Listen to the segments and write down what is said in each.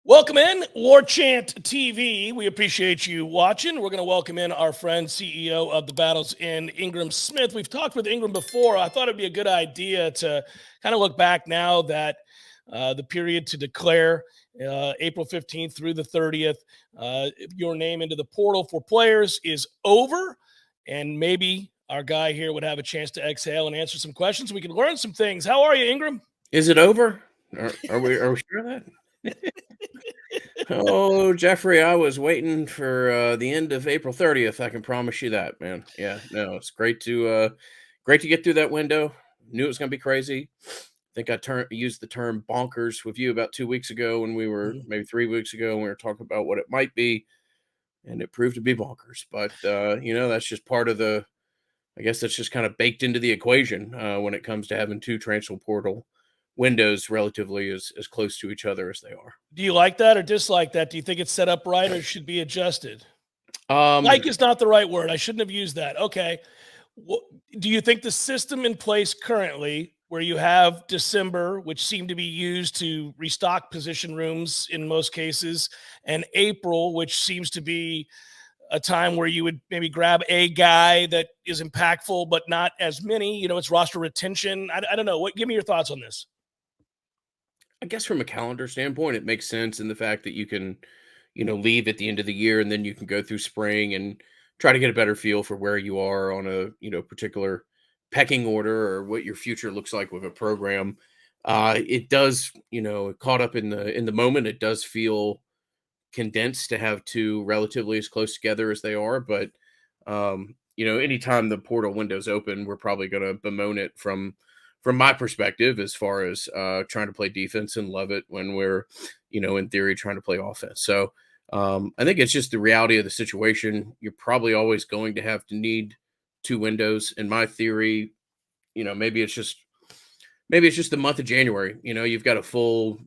Welcome in, Warchant TV. We appreciate you watching. We're going to welcome in our friend, CEO of the Battles in Ingram Smith. We've talked with Ingram before. I thought it'd be a good idea to kind of look back now that the period to declare April 15th through the 30th, your name into the portal for players is over. And maybe our guy here would have a chance to exhale and answer some questions. We can learn some things. How are you, Ingram? Is it over? Are we sure of that? Oh, Jeffrey, I was waiting for the end of April 30th. I can promise you that, man. Yeah, no, it's great to get through that window. Knew it was gonna be crazy. I think used the term bonkers with you about 2 weeks ago when we were Mhm. maybe 3 weeks ago, and we were talking about what it might be, and it proved to be bonkers. But that's just part of the. I guess that's just kind of baked into the equation when it comes to having two transfer portal windows relatively as close to each other as they are. Do you like that or dislike that? Do you think it's set up right or should be adjusted? Um, Like is not the right word. I shouldn't have used that. Okay. Do you think the system in place currently, where you have December, which seemed to be used to restock position rooms in most cases, and April, which seems to be a time where you would maybe grab a guy that is impactful, but not as many, it's roster retention. I don't know. Give me your thoughts on this. I guess from a calendar standpoint, it makes sense in the fact that you can, leave at the end of the year and then you can go through spring and try to get a better feel for where you are on a, particular pecking order or what your future looks like with a program. It does, caught up in the moment, it does feel condensed to have two relatively as close together as they are. But anytime the portal window's open, we're probably going to bemoan it from my perspective as far as trying to play defense and love it when we're, in theory, trying to play offense. So I think it's just the reality of the situation. You're probably always going to have to need two windows. In my theory, maybe it's just the month of January. You've got a full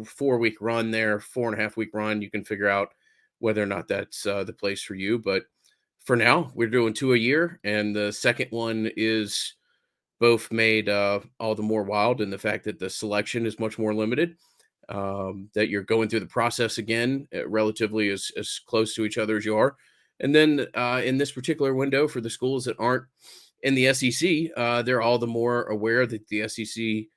4 week run there, 4.5 week run. You can figure out whether or not that's the place for you. But for now, we're doing two a year, and the second one is both made all the more wild in the fact that the selection is much more limited. That you're going through the process again, relatively as close to each other as you are. And then in this particular window, for the schools that aren't in the SEC, they're all the more aware that the SEC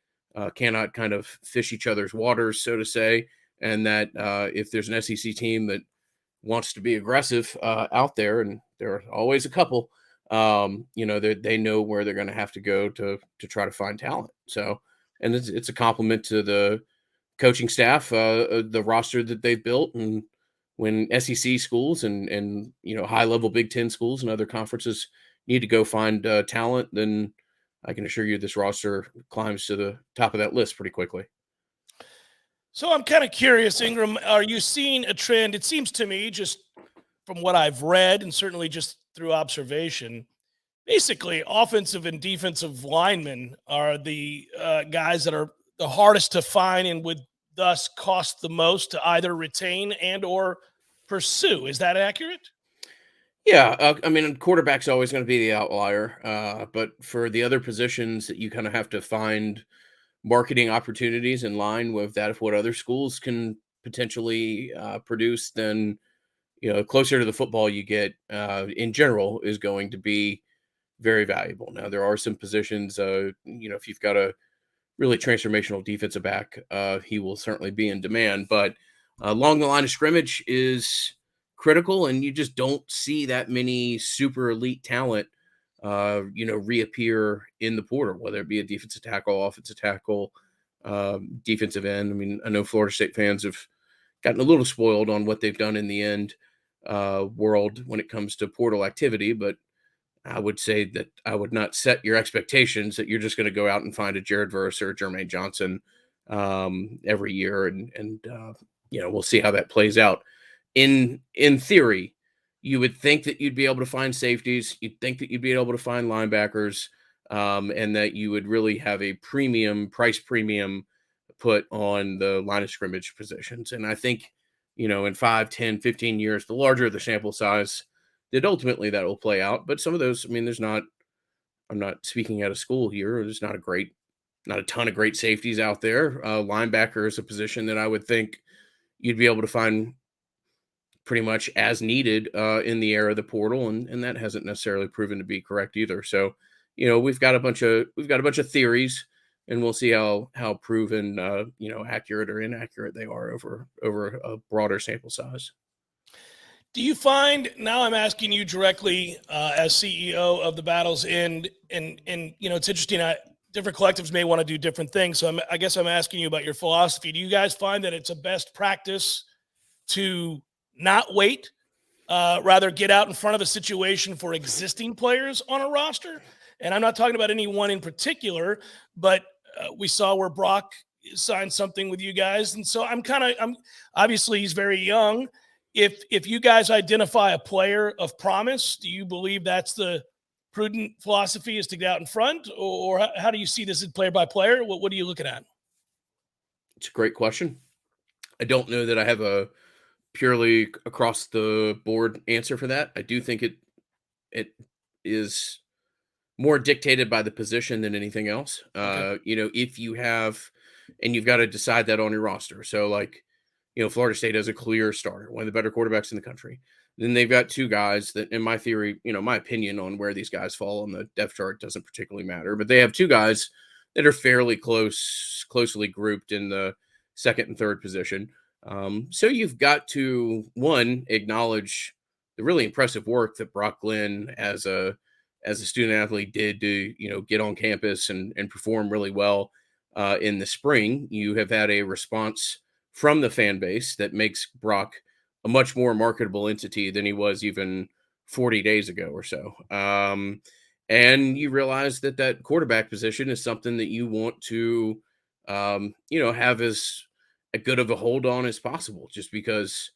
cannot kind of fish each other's waters, so to say, and that if there's an SEC team that wants to be aggressive out there, and there are always a couple, they know where they're going to have to go to try to find talent. So, and it's a compliment to the coaching staff, the roster that they've built, and when SEC schools and high level Big Ten schools and other conferences need to go find talent, then I can assure you this roster climbs to the top of that list pretty quickly. So I'm kind of curious, Ingram, are you seeing a trend? It seems to me, just from what I've read and certainly just through observation, basically offensive and defensive linemen are the guys that are the hardest to find and would thus cost the most to either retain and or pursue. Is that accurate? Yeah, I mean, quarterback's always going to be the outlier, but for the other positions that you kind of have to find marketing opportunities in line with that of what other schools can potentially produce, then closer to the football you get in general is going to be very valuable. Now there are some positions, if you've got a really transformational defensive back, he will certainly be in demand. But along the line of scrimmage is critical, and you just don't see that many super elite talent, reappear in the portal, whether it be a defensive tackle, offensive tackle, defensive end. I mean, I know Florida State fans have gotten a little spoiled on what they've done in the end world when it comes to portal activity, but I would say that I would not set your expectations that you're just going to go out and find a Jared Verse or a Jermaine Johnson every year, and we'll see how that plays out. In theory, you would think that you'd be able to find safeties, you'd think that you'd be able to find linebackers, and that you would really have a price premium put on the line of scrimmage positions. And I think, in 5, 10, 15 years, the larger the sample size, that ultimately that will play out. But some of those, I mean, I'm not speaking out of school here. There's not a ton of great safeties out there. Linebacker is a position that I would think you'd be able to find pretty much as needed in the era of the portal, and that hasn't necessarily proven to be correct either. So, we've got a bunch of theories, and we'll see how proven accurate or inaccurate they are over a broader sample size. Do you find, now I'm asking you directly as CEO of the Battles End, and it's interesting. Different collectives may want to do different things. So I guess I'm asking you about your philosophy. Do you guys find that it's a best practice to not wait, rather get out in front of a situation for existing players on a roster? And I'm not talking about anyone in particular, but we saw where Brock signed something with you guys, and so I'm obviously he's very young. If you guys identify a player of promise, do you believe that's the prudent philosophy, is to get out in front, or how do you see this as player by player? What are you looking at? It's a great question. I don't know that I have a purely across the board answer for that. I do think it is more dictated by the position than anything else. Okay. If you have, and you've got to decide that on your roster. So, like, Florida State has a clear starter, one of the better quarterbacks in the country. Then they've got two guys that, in my theory, my opinion on where these guys fall on the depth chart doesn't particularly matter, but they have two guys that are fairly closely grouped in the second and third position. So you've got to, one, acknowledge the really impressive work that Brock Glenn as a student athlete did to get on campus and perform really well in the spring. You have had a response from the fan base that makes Brock a much more marketable entity than he was even 40 days ago or so. And you realize that quarterback position is something that you want to have as a good of a hold on as possible, just because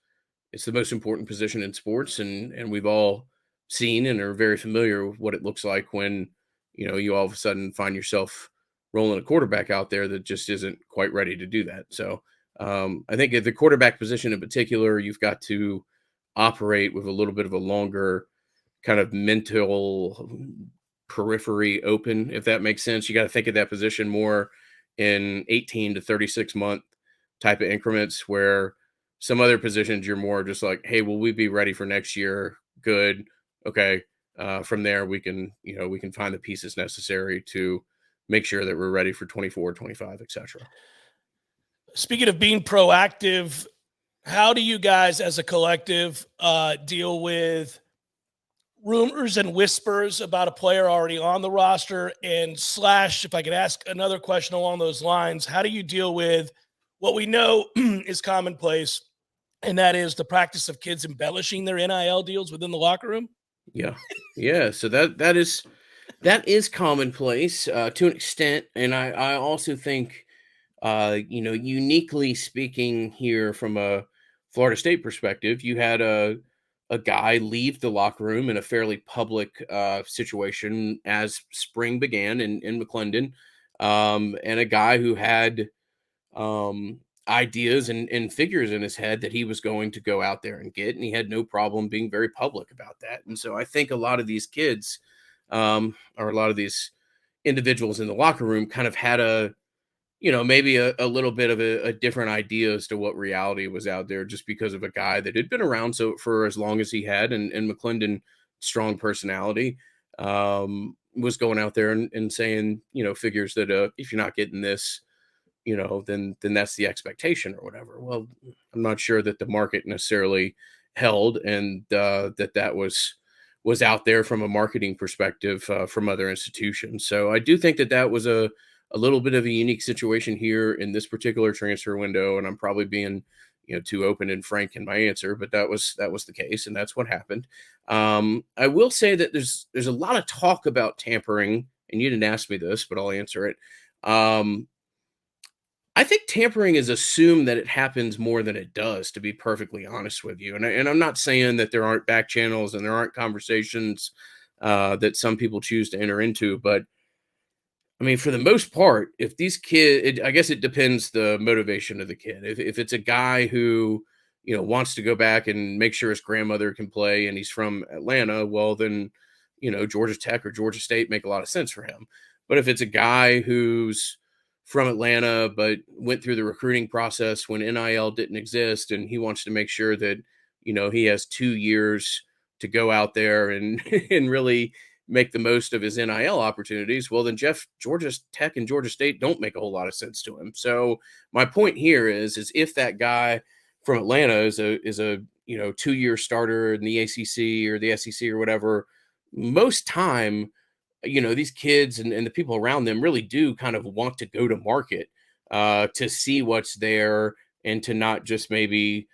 it's the most important position in sports, and we've all seen and are very familiar with what it looks like when you all of a sudden find yourself rolling a quarterback out there that just isn't quite ready to do that. So I think at the quarterback position in particular, you've got to operate with a little bit of a longer kind of mental periphery open, if that makes sense. You got to think of that position more in 18 to 36-month type of increments, where some other positions you're more just like, hey, will we be ready for next year? Good. Okay. From there, we can find the pieces necessary to make sure that we're ready for 24, 25, etc. Speaking of being proactive, how do you guys as a collective deal with rumors and whispers about a player already on the roster? And slash, if I could ask another question along those lines, how do you deal with what we know is commonplace, and that is the practice of kids embellishing their NIL deals within the locker room? Yeah. Yeah. So that is commonplace to an extent. And I also think, uniquely speaking here from a Florida State perspective, you had a guy leave the locker room in a fairly public situation as spring began in McClendon, and a guy who had ideas and figures in his head that he was going to go out there and get, and he had no problem being very public about that. And so I think a lot of these kids, or a lot of these individuals in the locker room, kind of had maybe a little bit of a different idea as to what reality was out there, just because of a guy that had been around so for as long as he had, and McClendon, strong personality, was going out there and saying, figures that if you're not getting this, then that's the expectation or whatever. Well, I'm not sure that the market necessarily held, and that was out there from a marketing perspective from other institutions. So I do think that was a little bit of a unique situation here in this particular transfer window, and I'm probably being too open and frank in my answer, but that was the case, and that's what happened. I will say that there's a lot of talk about tampering, and you didn't ask me this, but I'll answer it. I think tampering is assumed that it happens more than it does, to be perfectly honest with you. And I'm not saying that there aren't back channels and there aren't conversations that some people choose to enter into, but I mean, for the most part, if these kids, I guess it depends the motivation of the kid. If it's a guy who, wants to go back and make sure his grandmother can play and he's from Atlanta, well, then, Georgia Tech or Georgia State make a lot of sense for him. But if it's a guy who's from Atlanta, but went through the recruiting process when NIL didn't exist, and he wants to make sure that he has 2 years to go out there and and really make the most of his NIL opportunities. Well, then Georgia Tech and Georgia State don't make a whole lot of sense to him. So my point here is if that guy from Atlanta is a 2 year starter in the ACC or the SEC or whatever, most time these kids and the people around them really do kind of want to go to market to see what's there and to not just maybe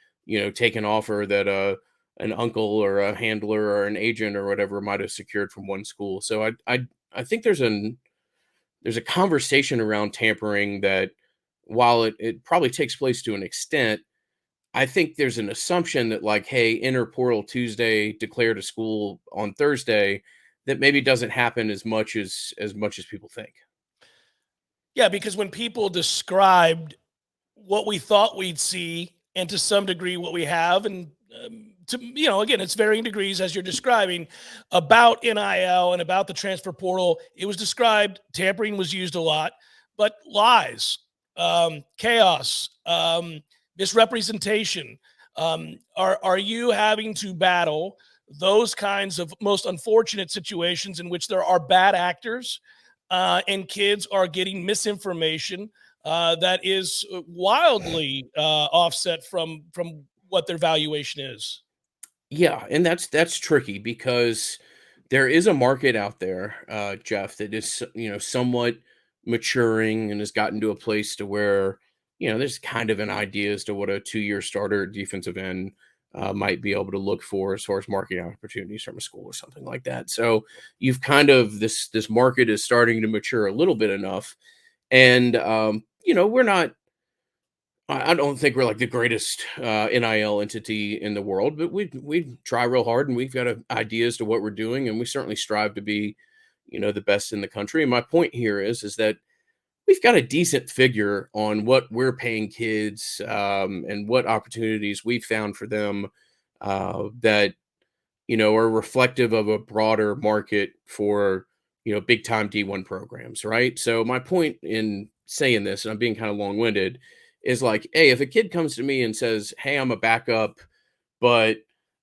take an offer that an uncle or a handler or an agent or whatever might have secured from one school. So I think there's a conversation around tampering that, while it probably takes place to an extent, I think there's an assumption that, like, hey, enter portal Tuesday, declare to school on Thursday, that maybe doesn't happen as much as people think. Yeah, because when people described what we thought we'd see, and to some degree what we have, and again, it's varying degrees as you're describing about NIL and about the transfer portal. It was described, tampering was used a lot, but lies, chaos, misrepresentation. Are you having to battle those kinds of most unfortunate situations in which there are bad actors and kids are getting misinformation that is wildly offset from what their valuation is? Yeah, and that's tricky because there is a market out there, Jeff, that is somewhat maturing and has gotten to a place to where there's kind of an idea as to what a 2 year starter at defensive end might be able to look for as far as marketing opportunities from a school or something like that. So you've kind of this market is starting to mature a little bit enough, and we're not. I don't think we're like the greatest NIL entity in the world, but we try real hard, and we've got ideas to what we're doing, and we certainly strive to be, the best in the country. And my point here is that we've got a decent figure on what we're paying kids, and what opportunities we've found for them that are reflective of a broader market for, big time D1 programs, right? So my point in saying this, and I'm being kind of long winded, is like, hey, if a kid comes to me and says, hey, I'm a backup, but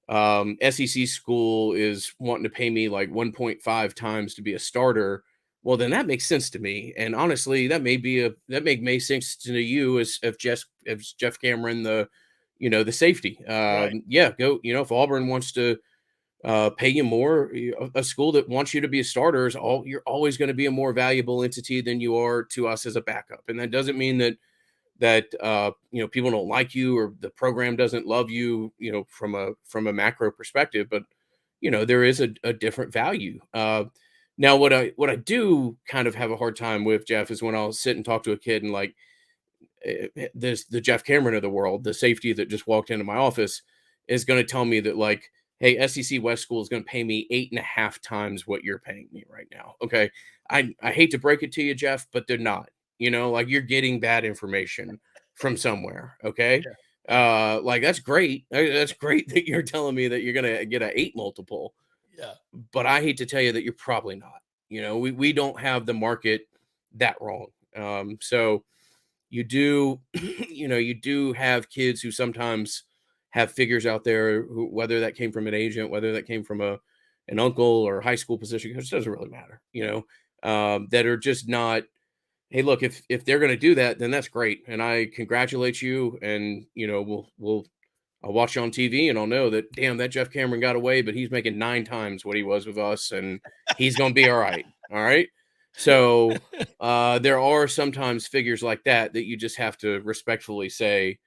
SEC school is wanting to pay me like 1.5 times to be a starter, well, then that makes sense to me. And honestly, that make sense to you as Jeff Cameron, the safety. Right. Yeah, go. If Auburn wants to pay you more, a school that wants you to be a starter you're always going to be a more valuable entity than you are to us as a backup. And that doesn't mean that people don't like you or the program doesn't love you, from a macro perspective, but there is a different value. Now what I do kind of have a hard time with, Jeff, is when I'll sit and talk to a kid and, like, this the Jeff Cameron of the world, the safety that just walked into my office, is going to tell me that, like, hey, SEC West School is going to pay me 8.5 times what you're paying me right now. Okay. I hate to break it to you, Jeff, but they're not. Like, you're getting bad information from somewhere. Okay. Yeah. Yeah. Like, that's great. That's great that you're telling me that you're gonna get a 8 multiple, Yeah. but I hate to tell you that you're probably not. We don't have the market that wrong. So you do you do have kids who sometimes have figures out there, whether that came from an agent, whether that came from an uncle or high school position, it doesn't really matter, that are just not. Hey, look, if they're going to do that, then that's great, and I congratulate you, and I'll watch you on TV, and I'll know that, damn, that Jeff Cameron got away, but he's making 9 times what he was with us, and he's going to be all right. All right. So there are sometimes figures like that you just have to respectfully say,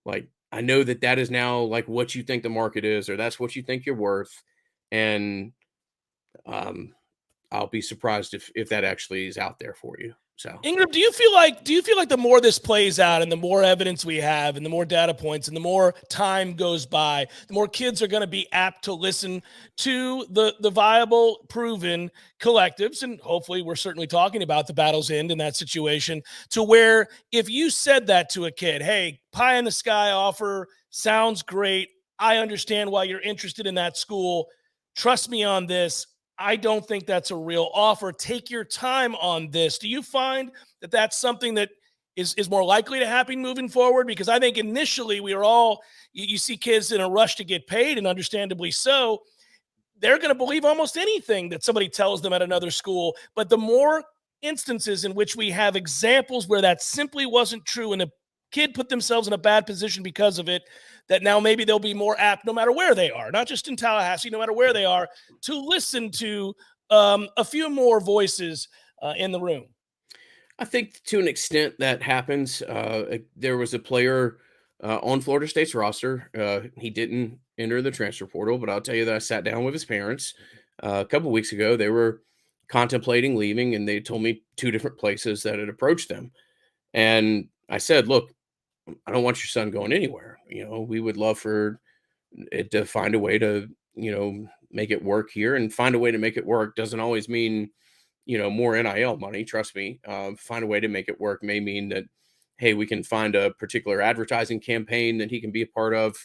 like, I know that is now, like, what you think the market is, or that's what you think you're worth. And um, I'll be surprised if that actually is out there for you. So. Ingram, do you feel like the more this plays out and the more evidence we have and the more data points and the more time goes by, the more kids are going to be apt to listen to the viable, proven collectives? And hopefully we're certainly talking about the Battle's End in that situation, to where if you said that to a kid, hey, pie in the sky offer sounds great, I understand why you're interested in that school, trust me on this, I don't think that's a real offer. Take your time on this. Do you find that that's something that is more likely to happen moving forward? Because I think initially we are all, you see kids in a rush to get paid, and understandably so. They're going to believe almost anything that somebody tells them at another school. But the more instances in which we have examples where that simply wasn't true and a kid put themselves in a bad position because of it, that now maybe they'll be more apt, no matter where they are, not just in Tallahassee, no matter where they are, to listen to a few more voices in the room. I think to an extent that happens. There was a player on Florida State's roster. He didn't enter the transfer portal, but I'll tell you that I sat down with his parents a couple weeks ago. They were contemplating leaving, and they told me two different places that had approached them. And I said, "Look, I don't want your son going anywhere. We would love for it to find a way to, make it work here, and find a way to make it work doesn't always mean, more NIL money. Trust me. Find a way to make it work may mean that, hey, we can find a particular advertising campaign that he can be a part of,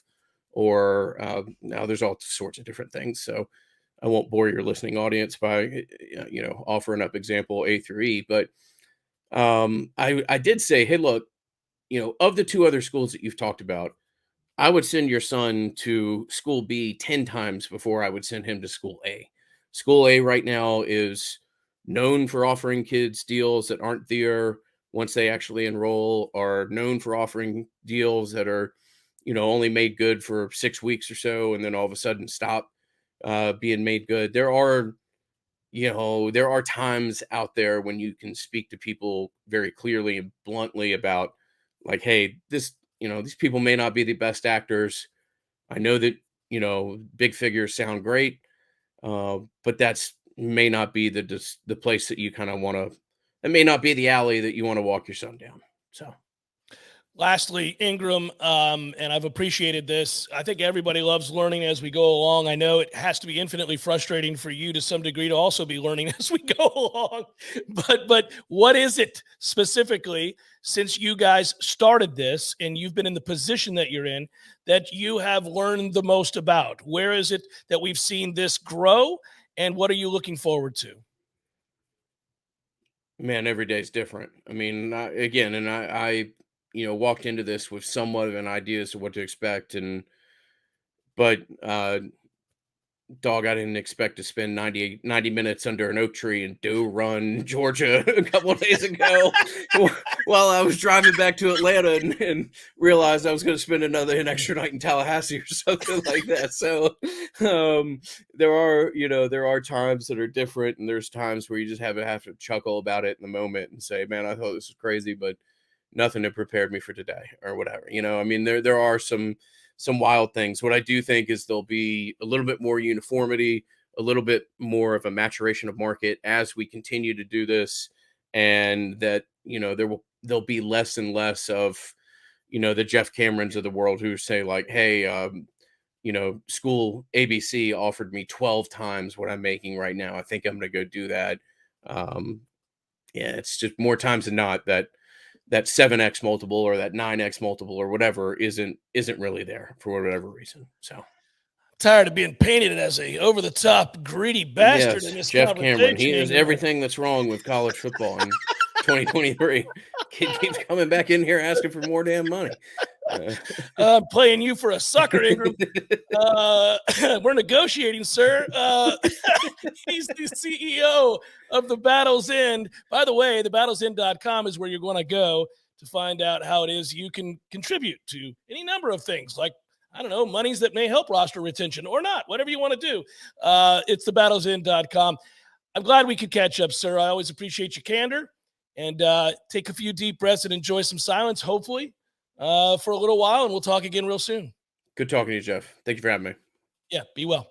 or now there's all sorts of different things. So I won't bore your listening audience by, offering up example A through E, but I did say, hey, look, of the two other schools that you've talked about, I would send your son to school B 10 times before I would send him to school A. School A right now is known for offering kids deals that aren't there once they actually enroll, are known for offering deals that are, only made good for 6 weeks or so, and then all of a sudden stop being made good. There are times out there when you can speak to people very clearly and bluntly about, like, hey, these people may not be the best actors. I know that, big figures sound great, but that's may not be the place that you kind of want to, it may not be the alley that you want to walk your son down. So, Lastly, Ingram, and I've appreciated this. I think everybody loves learning as we go along. I know it has to be infinitely frustrating for you to some degree to also be learning as we go along. But what is it specifically, since you guys started this and you've been in the position that you're in, that you have learned the most about? Where is it that we've seen this grow, and what are you looking forward to? man, every day is different. I mean, again, and I walked into this with somewhat of an idea as to what to expect, but dog, I didn't expect to spend 90 minutes under an oak tree in Doe Run, Georgia a couple of days ago while I was driving back to Atlanta, and realized I was going to spend an extra night in Tallahassee or something like that. So there are times that are different, and there's times where you just have to chuckle about it in the moment and say, man, I thought this was crazy, but nothing had prepared me for today or whatever. I mean, there are some wild things. What I do think is there'll be a little bit more uniformity, a little bit more of a maturation of market as we continue to do this, and that there'll be less and less of the Jeff Camerons of the world who say, like, hey, school ABC offered me 12 times what I'm making right now. I think I'm going to go do that. Um, yeah, it's just more times than not that 7x multiple or that 9x multiple or whatever isn't really there for whatever reason. So, Tired of being painted as a over the top greedy bastard in yes, this Jeff Cameron, conversation, he is Ingram. everything that's wrong with college football in 2023. Kid keeps coming back in here asking for more damn money. Uh, Playing you for a sucker, Ingram. We're negotiating, sir. He's the CEO of the Battle's End. By the way, thebattlesend.com is where you're going to go to find out how it is you can contribute to any number of things, like, I don't know, monies that may help roster retention or not, whatever you want to do. It's thebattlesend.com. I'm glad we could catch up, sir. I always appreciate your candor, and take a few deep breaths and enjoy some silence, hopefully, for a little while, and we'll talk again real soon. Good talking to you, Jeff. Thank you for having me. Yeah, be well.